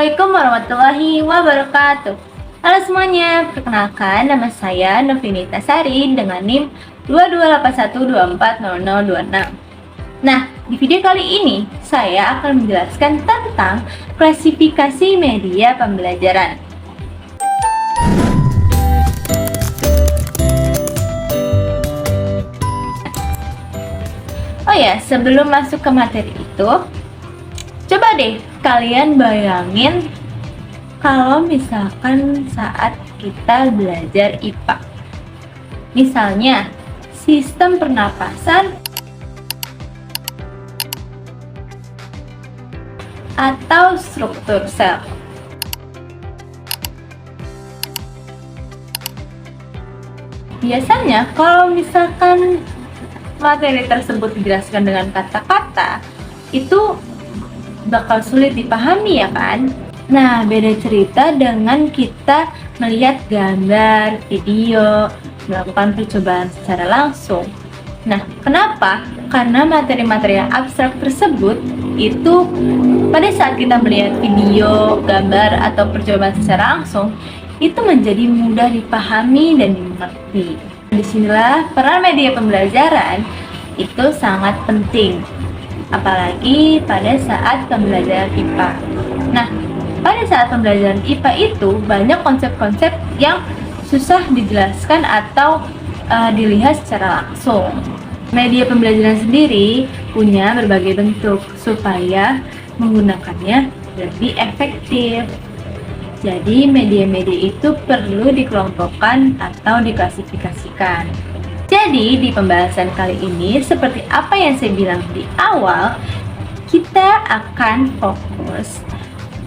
Assalamualaikum warahmatullahi wabarakatuh. Halo semuanya, perkenalkan nama saya Novinita Sari dengan NIM 2281240026. Nah, di video kali ini saya akan menjelaskan tentang klasifikasi media pembelajaran. Oh ya, sebelum masuk ke materi itu, coba deh kalian bayangin kalau misalkan saat kita belajar IPA. Misalnya, sistem pernapasan atau struktur sel. Biasanya kalau misalkan materi tersebut dijelaskan dengan kata-kata, itu bakal sulit dipahami ya kan? Nah, beda cerita dengan kita melihat gambar, video, melakukan percobaan secara langsung. Nah, kenapa? Karena materi-materi yang abstrak tersebut itu pada saat kita melihat video, gambar, atau percobaan secara langsung, itu menjadi mudah dipahami dan dimengerti. Disinilah peran media pembelajaran itu sangat penting, apalagi pada saat pembelajaran IPA. Nah, pada saat pembelajaran IPA itu banyak konsep-konsep yang susah dijelaskan atau dilihat secara langsung. Media pembelajaran sendiri punya berbagai bentuk supaya menggunakannya lebih efektif. Jadi media-media itu perlu dikelompokkan atau diklasifikasikan. Jadi di pembahasan kali ini, seperti apa yang saya bilang di awal, kita akan fokus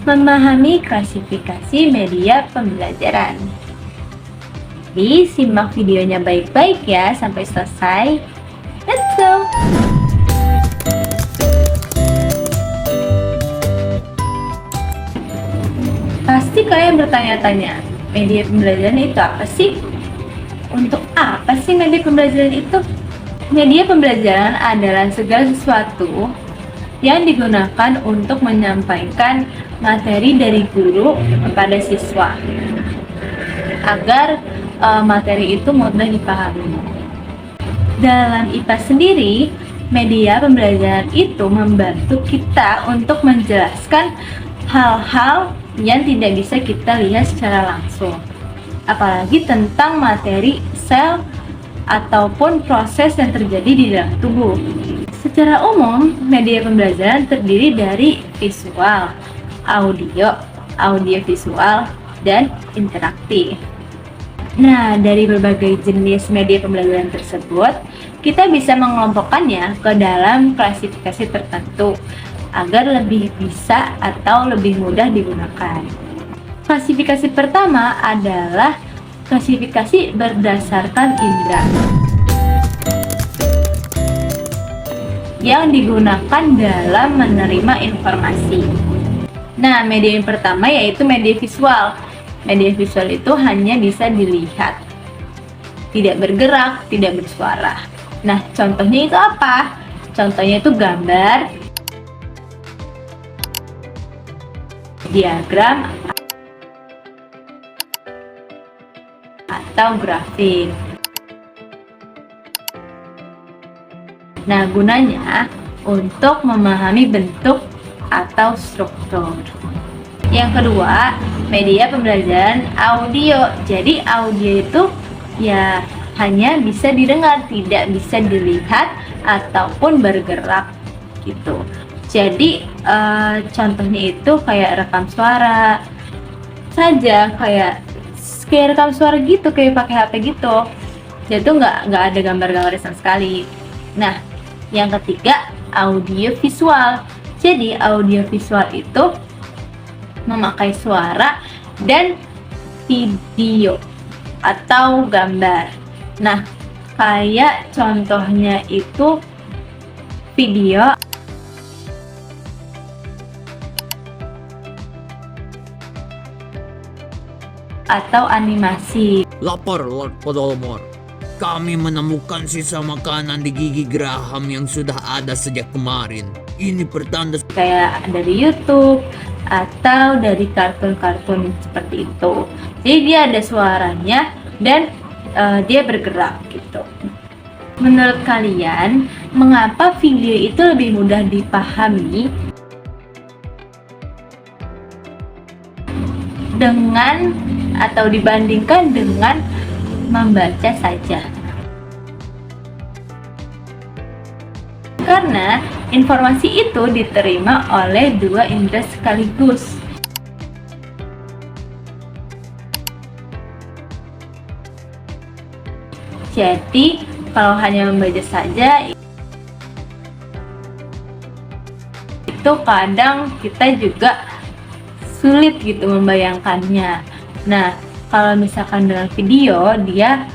memahami klasifikasi media pembelajaran. Jadi simak videonya baik-baik ya sampai selesai. Let's go! Pasti kalian bertanya-tanya, media pembelajaran itu apa sih? Untuk apa sih media pembelajaran itu? Media pembelajaran adalah segala sesuatu yang digunakan untuk menyampaikan materi dari guru kepada siswa agar materi itu mudah dipahami. Dalam IPA sendiri, media pembelajaran itu membantu kita untuk menjelaskan hal-hal yang tidak bisa kita lihat secara langsung, apalagi tentang materi sel ataupun proses yang terjadi di dalam tubuh. Secara umum, media pembelajaran terdiri dari visual, audio visual, dan interaktif. Nah, dari berbagai jenis media pembelajaran tersebut, kita bisa mengelompokkannya ke dalam klasifikasi tertentu agar lebih bisa atau lebih mudah digunakan. Klasifikasi pertama adalah klasifikasi berdasarkan indera, yang digunakan dalam menerima informasi. Nah, media yang pertama yaitu media visual. Media visual itu hanya bisa dilihat, tidak bergerak, tidak bersuara. Nah, contohnya itu apa? Contohnya itu gambar, diagram, atau grafik. Nah, gunanya untuk memahami bentuk atau struktur. Yang kedua, media pembelajaran audio. Jadi audio itu ya hanya bisa didengar, tidak bisa dilihat ataupun bergerak gitu. Jadi contohnya itu kayak rekam suara saja, kayak rekam suara gitu, kayak pakai HP gitu. Jadi itu nggak ada gambar-gambar sama sekali. Nah, yang ketiga, audio visual. Jadi audio visual itu memakai suara dan video atau gambar. Nah, kayak contohnya itu video atau animasi. Lapar, Lord Voldemort. Kami menemukan sisa makanan di gigi Graham yang sudah ada sejak kemarin. Ini pertanda Kayak dari YouTube atau dari kartun-kartun seperti itu. Jadi dia ada suaranya dan dia bergerak gitu. Menurut kalian, mengapa video itu lebih mudah dipahami dengan atau dibandingkan dengan membaca saja? Karena informasi itu diterima oleh dua indera sekaligus. Jadi, kalau hanya membaca saja, itu kadang kita juga sulit gitu membayangkannya. Nah, kalau misalkan dengan video, dia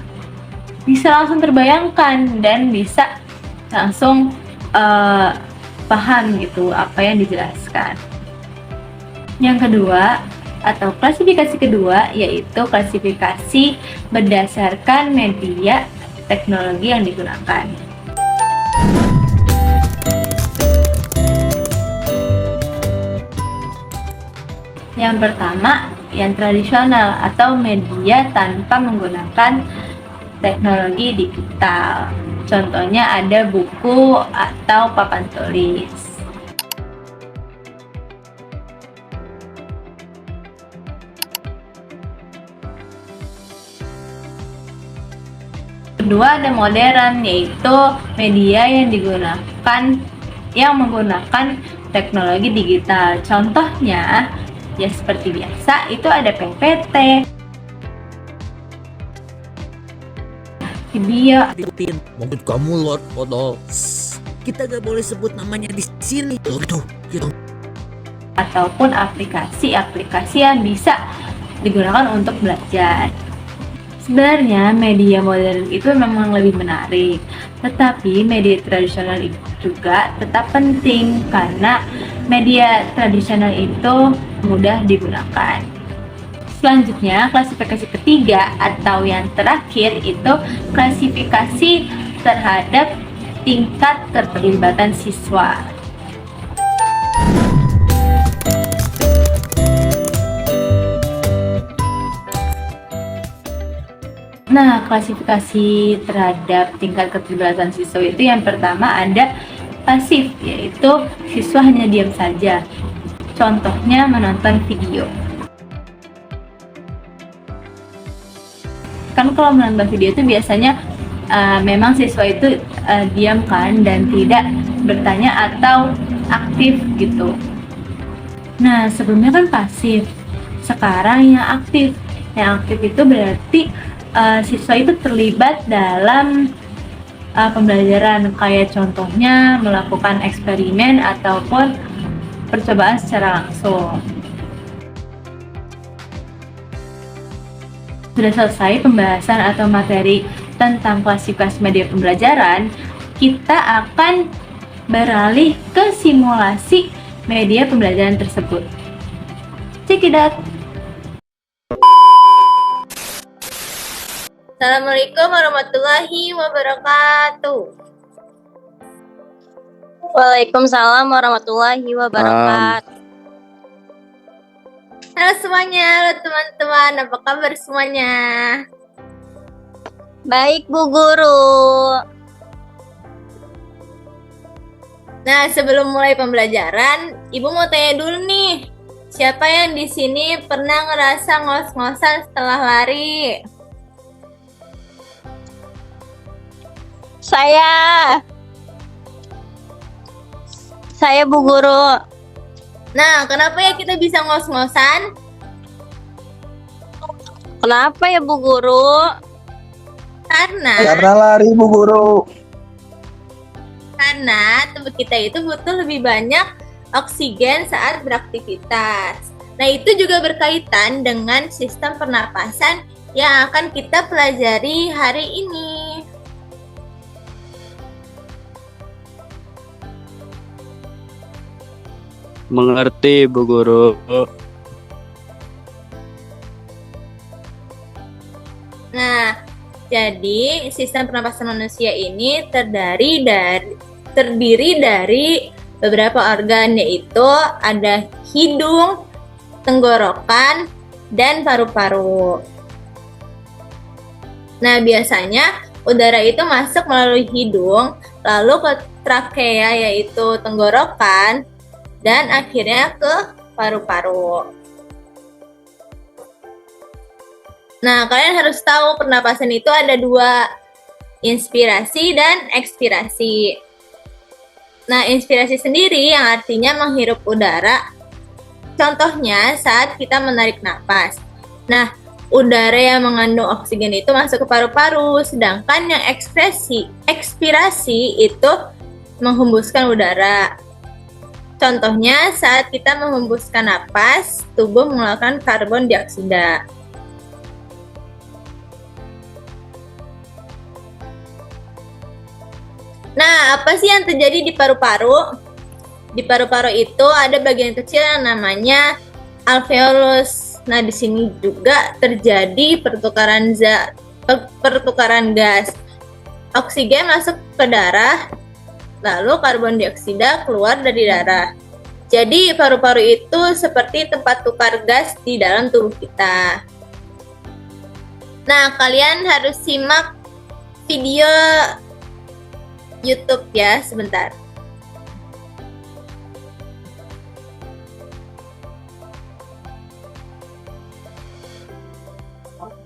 bisa langsung terbayangkan dan bisa langsung paham gitu apa yang dijelaskan. Yang kedua, atau klasifikasi kedua, yaitu klasifikasi berdasarkan media teknologi yang digunakan. Yang pertama, yang tradisional atau media tanpa menggunakan teknologi digital. Contohnya ada buku atau papan tulis. Kedua, ada modern, yaitu media yang menggunakan teknologi digital. Contohnya, ya seperti biasa, itu ada PPT, video, Maksud kamu Lord Foto? Kita gak boleh sebut namanya di sini. Gitu. ataupun aplikasi-aplikasi yang bisa digunakan untuk belajar. Sebenarnya media modern itu memang lebih menarik, tetapi media tradisional itu juga tetap penting karena media tradisional itu mudah digunakan. Selanjutnya, klasifikasi ketiga atau yang terakhir itu klasifikasi terhadap tingkat keterlibatan siswa. Nah, klasifikasi terhadap tingkat keterlibatan siswa itu yang pertama ada pasif, yaitu siswa hanya diam saja. Contohnya menonton video. Kan kalau menonton video itu biasanya memang siswa itu diam kan dan tidak bertanya atau aktif gitu. Nah, sebelumnya kan pasif, sekarang yang aktif. Yang aktif itu berarti siswa itu terlibat dalam pembelajaran, kayak contohnya melakukan eksperimen ataupun percobaan secara langsung. Sudah selesai pembahasan atau materi tentang klasifikasi media pembelajaran, kita akan beralih ke simulasi media pembelajaran tersebut. Check it out! Assalamualaikum warahmatullahi wabarakatuh. Waalaikumsalam warahmatullahi wabarakatuh. Halo semuanya, halo teman-teman, apa kabar semuanya? Baik Bu Guru. Nah, sebelum mulai pembelajaran, Ibu mau tanya dulu nih, siapa yang di sini pernah ngerasa ngos-ngosan setelah lari? Saya Bu Guru. Nah, kenapa ya kita bisa ngos-ngosan? Kenapa ya Bu Guru? Karena lari Bu Guru. tubuh kita itu butuh lebih banyak oksigen saat beraktivitas. Nah, itu juga berkaitan dengan sistem pernapasan yang akan kita pelajari hari ini. Mengerti Bu Guru. Nah, jadi sistem pernapasan manusia ini terdiri dari beberapa organ, yaitu ada hidung, tenggorokan, dan paru-paru. Nah, biasanya udara itu masuk melalui hidung, lalu ke trakea yaitu tenggorokan, dan akhirnya ke paru-paru. Nah, kalian harus tahu pernapasan itu ada dua, inspirasi dan ekspirasi. Nah, inspirasi sendiri yang artinya menghirup udara. Contohnya saat kita menarik napas. Nah, udara yang mengandung oksigen itu masuk ke paru-paru, sedangkan yang ekspirasi itu menghembuskan udara. Contohnya saat kita menghembuskan napas, tubuh mengeluarkan karbon dioksida. Nah, apa sih yang terjadi di paru-paru? Di paru-paru itu ada bagian kecil yang namanya alveolus. Nah, di sini juga terjadi pertukaran gas. Oksigen masuk ke darah, lalu karbon dioksida keluar dari darah. Jadi, paru-paru itu seperti tempat tukar gas di dalam tubuh kita. Nah, kalian harus simak video YouTube ya, sebentar.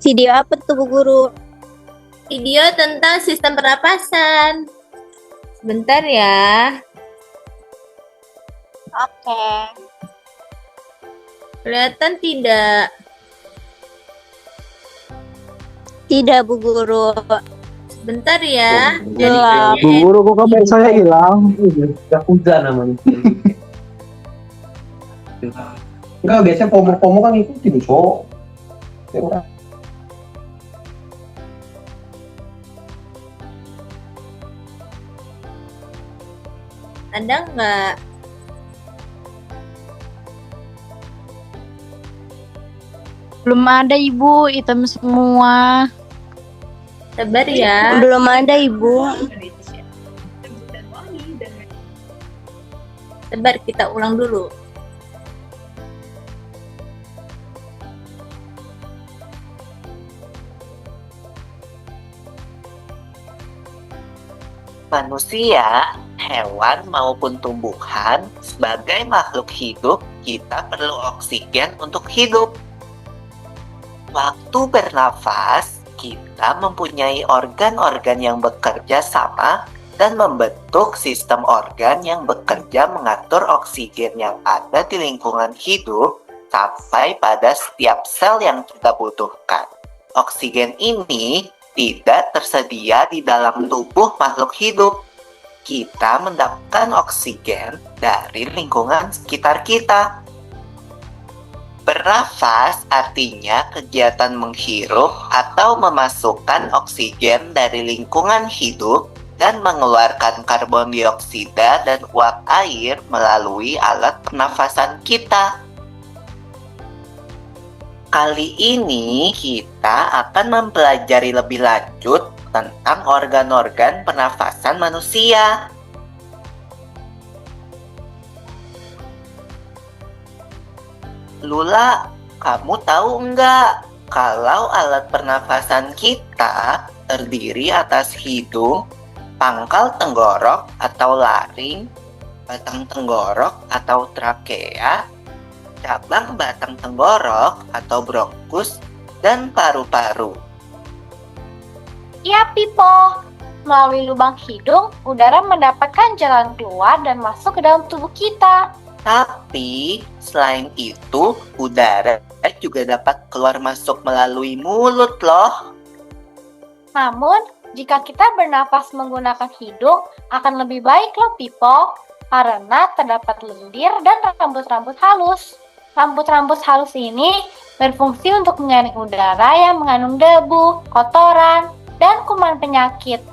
Video apa tuh Bu Guru? Video tentang sistem pernapasan. Sebentar ya. Oke. Kelihatan tidak? Tidak Bu Guru. Sebentar ya. Gelap. Bu Guru, kok kamera saya hilang? Udah hujan namanya. Enggak, biasanya pomo-pomo kan ngikutin, Cok. Ada nggak? Belum ada Ibu, hitam semua. Sabar ya. Belum ada Ibu. Sabar, kita ulang dulu. Manusia, hewan maupun tumbuhan, sebagai makhluk hidup, kita perlu oksigen untuk hidup. Waktu bernafas, kita mempunyai organ-organ yang bekerja sama dan membentuk sistem organ yang bekerja mengatur oksigen yang ada di lingkungan hidup sampai pada setiap sel yang kita butuhkan. Oksigen ini tidak tersedia di dalam tubuh makhluk hidup. Kita mendapatkan oksigen dari lingkungan sekitar kita. Bernafas artinya kegiatan menghirup atau memasukkan oksigen dari lingkungan hidup dan mengeluarkan karbon dioksida dan uap air melalui alat pernafasan kita. Kali ini kita akan mempelajari lebih lanjut tentang organ-organ pernafasan manusia. Lula, kamu tahu enggak kalau alat pernafasan kita terdiri atas hidung, pangkal tenggorok atau laring, batang tenggorok atau trakea, cabang batang tenggorok atau bronkus, dan paru-paru. Ya Pipo, melalui lubang hidung, udara mendapatkan jalan keluar dan masuk ke dalam tubuh kita. Tapi, selain itu, udara juga dapat keluar masuk melalui mulut loh. Namun, jika kita bernafas menggunakan hidung, akan lebih baik loh Pipo, karena terdapat lendir dan rambut-rambut halus. Rambut-rambut halus ini berfungsi untuk menyaring udara yang mengandung debu, kotoran, dan kuman penyakit.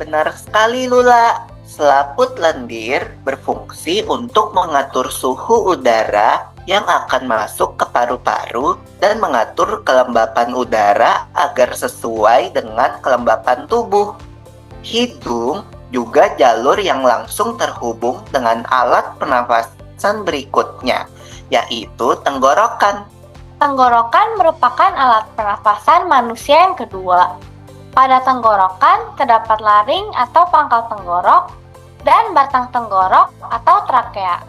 Benar sekali Lula. Selaput lendir berfungsi untuk mengatur suhu udara yang akan masuk ke paru-paru dan mengatur kelembapan udara agar sesuai dengan kelembapan tubuh. Hidung juga jalur yang langsung terhubung dengan alat pernafasan pernafasan berikutnya, yaitu tenggorokan. Tenggorokan merupakan alat pernafasan manusia yang kedua. Pada tenggorokan terdapat laring atau pangkal tenggorok dan batang tenggorok atau trakea.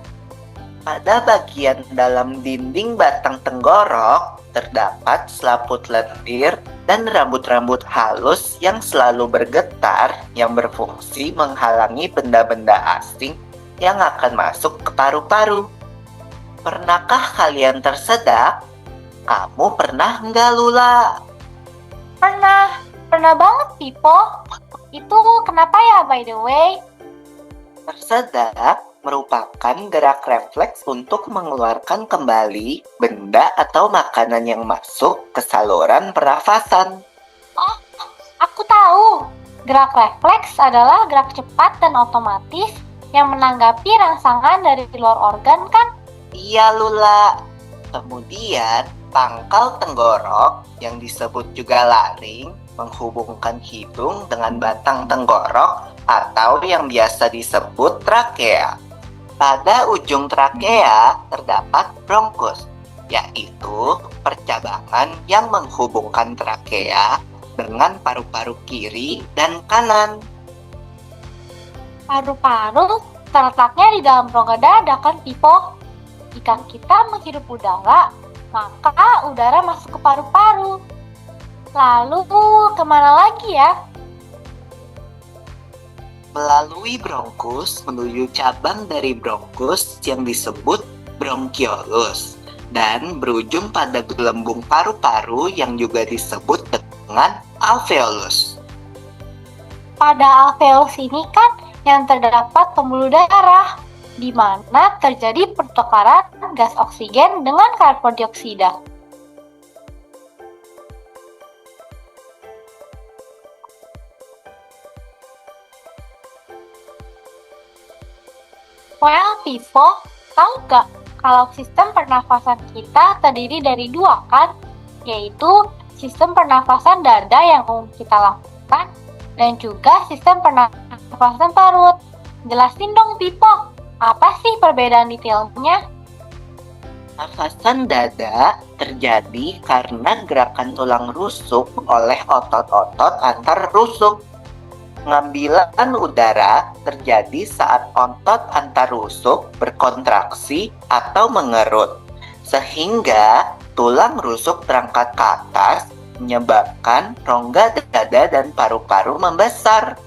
Pada bagian dalam dinding batang tenggorok terdapat selaput lendir dan rambut-rambut halus yang selalu bergetar yang berfungsi menghalangi benda-benda asing yang akan masuk ke paru-paru. Pernahkah kalian tersedak? Kamu pernah nggak, Lula? Pernah banget, Pipo. Itu kenapa ya, by the way? Tersedak merupakan gerak refleks untuk mengeluarkan kembali benda atau makanan yang masuk ke saluran pernafasan. Oh, aku tahu. Gerak refleks adalah gerak cepat dan otomatis yang menanggapi rangsangan dari luar organ, kan? Iya, Lula. Kemudian, pangkal tenggorok yang disebut juga laring menghubungkan hidung dengan batang tenggorok atau yang biasa disebut trakea. Pada ujung trakea terdapat bronkus, yaitu percabangan yang menghubungkan trakea dengan paru-paru kiri dan kanan. Paru-paru terletaknya di dalam rongga dada, kan, Pipo? Jika kita menghirup udara, maka udara masuk ke paru-paru. Lalu, kemana lagi ya? Melalui bronkus menuju cabang dari bronkus yang disebut bronkiolus dan berujung pada gelembung paru-paru yang juga disebut dengan alveolus. Pada alveolus ini kan yang terdapat pembuluh darah, di mana terjadi pertukaran gas oksigen dengan karbon dioksida. Well, Pipo, tahu gak kalau sistem pernafasan kita terdiri dari dua, kan? Yaitu sistem pernafasan dada yang umum kita lakukan dan juga sistem pernafasan parut. Jelasin dong, Pipo, apa sih perbedaan detailnya? Pernafasan dada terjadi karena gerakan tulang rusuk oleh otot-otot antar rusuk. Pengambilan udara terjadi saat otot antar rusuk berkontraksi atau mengerut, sehingga tulang rusuk terangkat ke atas, menyebabkan rongga dada dan paru-paru membesar.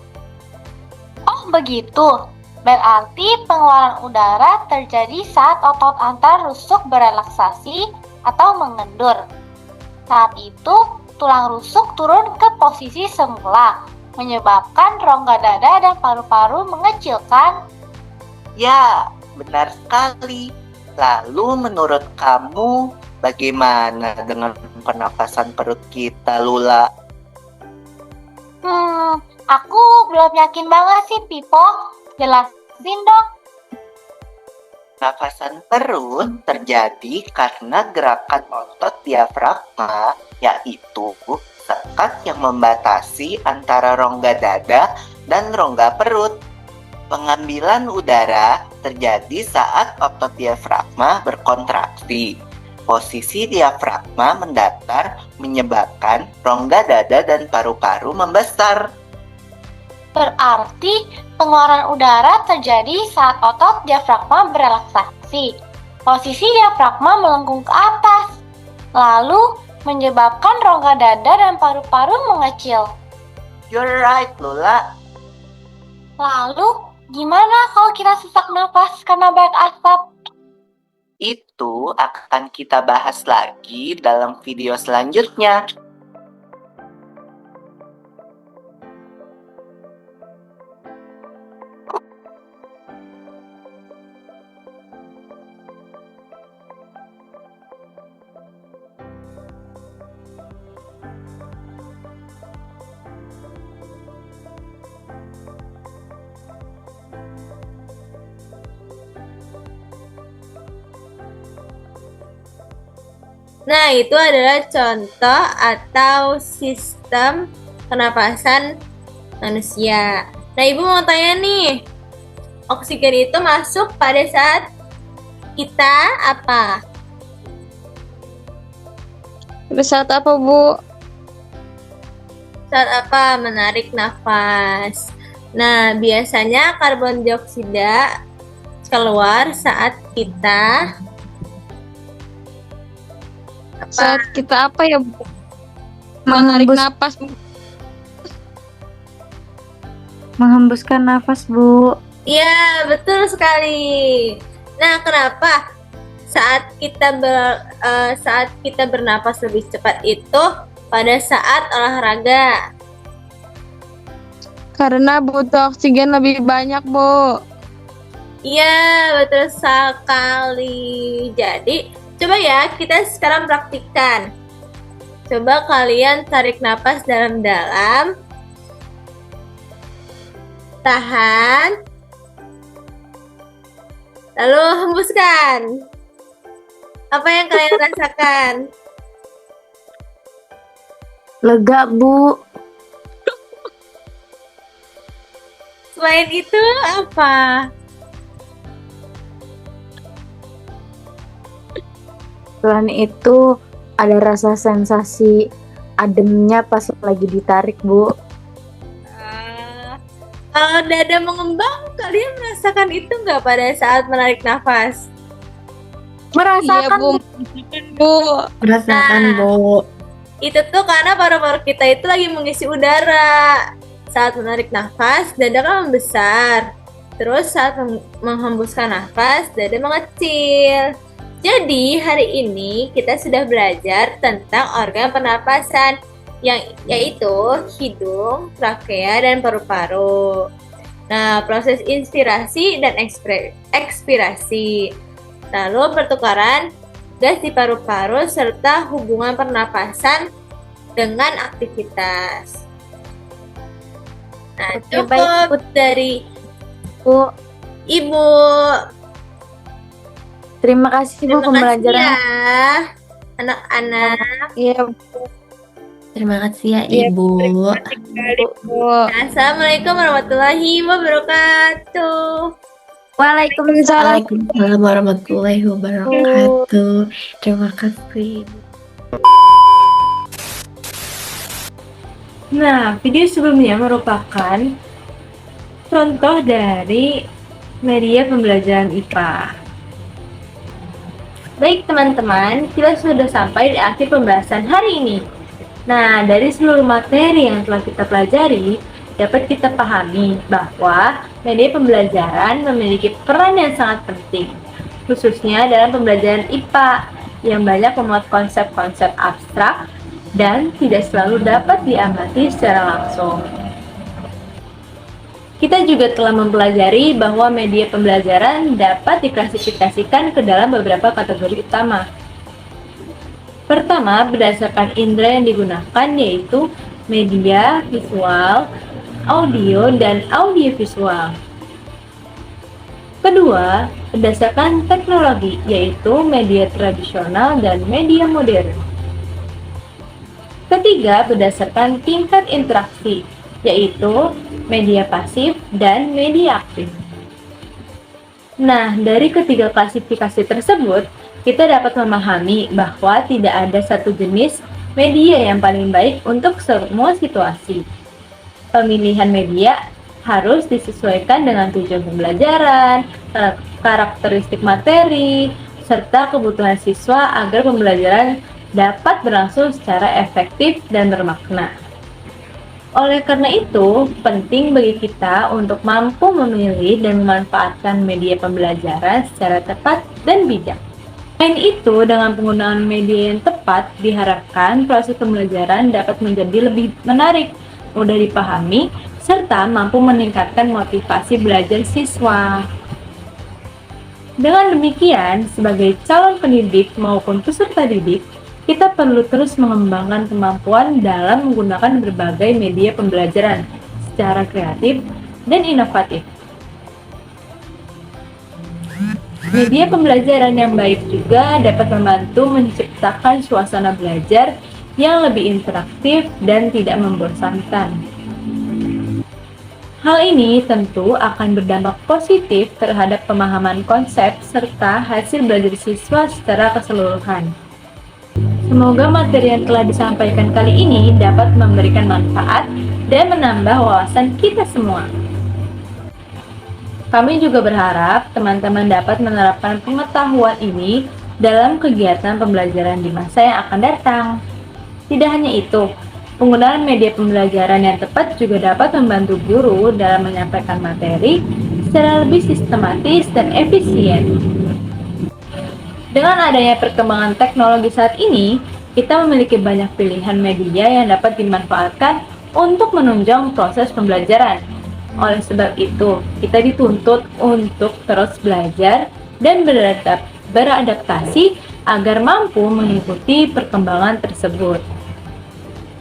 Oh, begitu. Berarti pengeluaran udara terjadi saat otot antar rusuk berelaksasi atau mengendur. Saat itu, tulang rusuk turun ke posisi semula, menyebabkan rongga dada dan paru-paru mengecil, kan? Ya, benar sekali. Lalu menurut kamu, bagaimana dengan pernapasan perut kita, Lula? Aku belum yakin banget sih, Pipo. Jelasin dong. Pernapasan perut terjadi karena gerakan otot diafragma, yaitu sekat yang membatasi antara rongga dada dan rongga perut. Pengambilan udara terjadi saat otot diafragma berkontraksi. Posisi diafragma mendatar menyebabkan rongga dada dan paru-paru membesar. Berarti pengeluaran udara terjadi saat otot diafragma berelaksasi. Posisi diafragma melengkung ke atas, lalu menyebabkan rongga dada dan paru-paru mengecil. You're right, Lula. Lalu, gimana kalau kita sesak nafas karena banyak asap? Itu akan kita bahas lagi dalam video selanjutnya. Nah, itu adalah contoh atau sistem pernapasan manusia. Nah, Ibu mau tanya nih, oksigen itu masuk pada saat kita apa? Saat apa, Bu? Saat apa? Menarik nafas. Nah, biasanya karbon dioksida keluar saat kita Saat kita apa ya, Bu? Menarik napas, Bu. Menghembuskan nafas, Bu. Iya, betul sekali. Nah, kenapa saat kita bernapas lebih cepat itu pada saat olahraga? Karena butuh oksigen lebih banyak, Bu. Iya, betul sekali. Jadi, coba ya kita sekarang praktikkan. Coba kalian tarik napas dalam-dalam. Tahan. Lalu hembuskan. Apa yang kalian rasakan? Lega, Bu. Selain itu apa? Selain itu ada rasa sensasi ademnya pas lagi ditarik, Bu. Kalau dada mengembang, kalian merasakan itu nggak pada saat menarik nafas? Iya, Bu. Bu. Merasakan, Nah. Bu. Itu tuh karena paru-paru kita itu lagi mengisi udara. Saat menarik nafas, dada kan membesar. Terus saat menghembuskan nafas, dada mengecil. Jadi hari ini kita sudah belajar tentang organ pernapasan yaitu hidung, trakea, dan paru-paru. Nah, proses inspirasi dan ekspirasi. Lalu pertukaran gas di paru-paru serta hubungan pernapasan dengan aktivitas. Nah, Oke, cukup dari Bu. Ibu. Terima kasih, Bu, Terima kasih pembelajaran. ya, anak-anak. Iya, Terima kasih ya, Iya, Ibu. Bu. Assalamualaikum warahmatullahi wabarakatuh. Waalaikumsalam. Waalaikumsalam warahmatullahi wabarakatuh. Terima kasih. Nah, video sebelumnya merupakan contoh dari media pembelajaran IPA. Baik teman-teman, kita sudah sampai di akhir pembahasan hari ini. Nah, dari seluruh materi yang telah kita pelajari, dapat kita pahami bahwa media pembelajaran memiliki peran yang sangat penting, khususnya dalam pembelajaran IPA yang banyak memuat konsep-konsep abstrak dan tidak selalu dapat diamati secara langsung. Kita juga telah mempelajari bahwa media pembelajaran dapat diklasifikasikan ke dalam beberapa kategori utama. Pertama, berdasarkan indera yang digunakan yaitu media visual, audio, dan audiovisual. Kedua, berdasarkan teknologi yaitu media tradisional dan media modern. Ketiga, berdasarkan tingkat interaksi yaitu media pasif dan media aktif. Nah, dari ketiga klasifikasi tersebut, kita dapat memahami bahwa tidak ada satu jenis media yang paling baik untuk semua situasi. Pemilihan media harus disesuaikan dengan tujuan pembelajaran, karakteristik materi, serta kebutuhan siswa agar pembelajaran dapat berlangsung secara efektif dan bermakna. Oleh karena itu, penting bagi kita untuk mampu memilih dan memanfaatkan media pembelajaran secara tepat dan bijak. Selain itu, dengan penggunaan media yang tepat, diharapkan proses pembelajaran dapat menjadi lebih menarik, mudah dipahami, serta mampu meningkatkan motivasi belajar siswa. Dengan demikian, sebagai calon pendidik maupun peserta didik, kita perlu terus mengembangkan kemampuan dalam menggunakan berbagai media pembelajaran secara kreatif dan inovatif. Media pembelajaran yang baik juga dapat membantu menciptakan suasana belajar yang lebih interaktif dan tidak membosankan. Hal ini tentu akan berdampak positif terhadap pemahaman konsep serta hasil belajar siswa secara keseluruhan. Semoga materi yang telah disampaikan kali ini dapat memberikan manfaat dan menambah wawasan kita semua. Kami juga berharap teman-teman dapat menerapkan pengetahuan ini dalam kegiatan pembelajaran di masa yang akan datang. Tidak hanya itu, penggunaan media pembelajaran yang tepat juga dapat membantu guru dalam menyampaikan materi secara lebih sistematis dan efisien. Dengan adanya perkembangan teknologi saat ini, kita memiliki banyak pilihan media yang dapat dimanfaatkan untuk menunjang proses pembelajaran. Oleh sebab itu, kita dituntut untuk terus belajar dan beradaptasi agar mampu mengikuti perkembangan tersebut.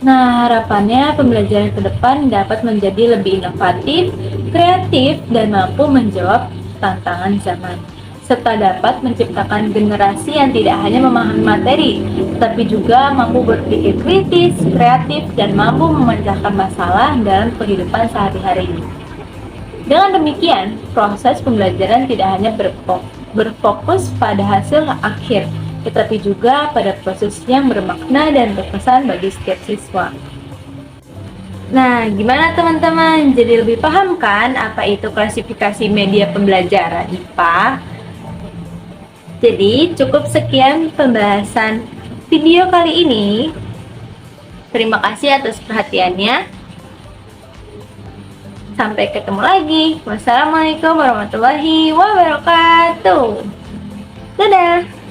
Nah, harapannya pembelajaran ke depan dapat menjadi lebih inovatif, kreatif, dan mampu menjawab tantangan zaman, serta dapat menciptakan generasi yang tidak hanya memahami materi, tetapi juga mampu berpikir kritis, kreatif, dan mampu memecahkan masalah dalam kehidupan sehari-hari. Dengan demikian, proses pembelajaran tidak hanya berfokus pada hasil akhir, tetapi juga pada proses yang bermakna dan berkesan bagi setiap siswa. Nah, gimana teman-teman? Jadi lebih paham kan apa itu klasifikasi media pembelajaran IPA? Jadi, cukup sekian pembahasan video kali ini. Terima kasih atas perhatiannya. Sampai ketemu lagi. Wassalamualaikum warahmatullahi wabarakatuh. Dadah.